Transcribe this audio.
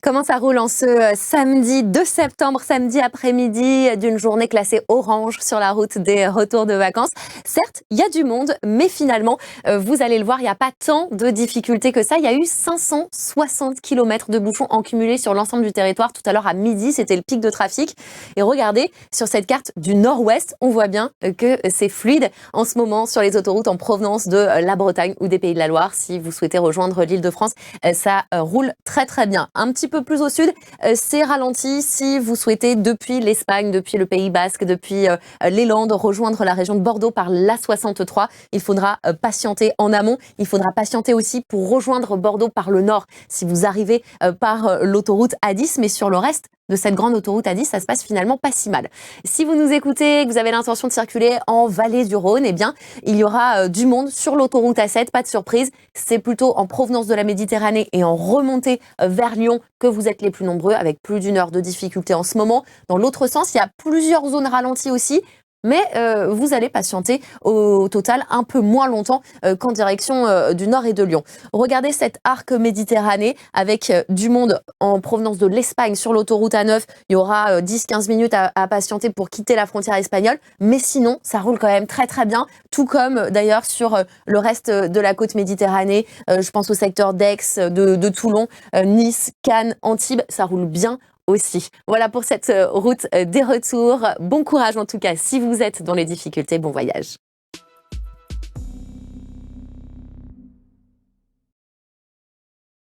Comment ça roule en ce samedi 2 septembre, samedi après-midi d'une journée classée orange sur la route des retours de vacances. Certes, il y a du monde, mais finalement, vous allez le voir, il n'y a pas tant de difficultés que ça. Il y a eu 560 km de bouchons en cumulé sur l'ensemble du territoire. Tout à l'heure à midi, c'était le pic de trafic. Et regardez, sur cette carte du nord-ouest, on voit bien que c'est fluide en ce moment sur les autoroutes en provenance de la Bretagne ou des Pays de la Loire. Si vous souhaitez rejoindre l'Île-de-France, ça roule très très bien. Un petit peu plus au sud, c'est ralenti si vous souhaitez depuis l'Espagne, depuis le Pays Basque, depuis les Landes, rejoindre la région de Bordeaux par l'A63. Il faudra patienter en amont. Il faudra patienter aussi pour rejoindre Bordeaux par le nord si vous arrivez par l'autoroute A10. Mais sur le reste de cette grande autoroute A10, ça se passe finalement pas si mal. Si vous nous écoutez, que vous avez l'intention de circuler en vallée du Rhône, eh bien, il y aura du monde sur l'autoroute A7, pas de surprise. C'est plutôt en provenance de la Méditerranée et en remontée vers Lyon que vous êtes les plus nombreux, avec plus d'1 heure de difficulté en ce moment. Dans l'autre sens, il y a plusieurs zones ralenties aussi. Mais vous allez patienter au total un peu moins longtemps qu'en direction du nord et de Lyon. Regardez cet arc Méditerranée avec du monde en provenance de l'Espagne sur l'autoroute A9. Il y aura 10-15 minutes à patienter pour quitter la frontière espagnole. Mais sinon, ça roule quand même très très bien. Tout comme d'ailleurs sur le reste de la côte Méditerranée. Je pense au secteur d'Aix, de Toulon, Nice, Cannes, Antibes. Ça roule bien aussi. Voilà pour cette route des retours. Bon courage en tout cas si vous êtes dans les difficultés. Bon voyage.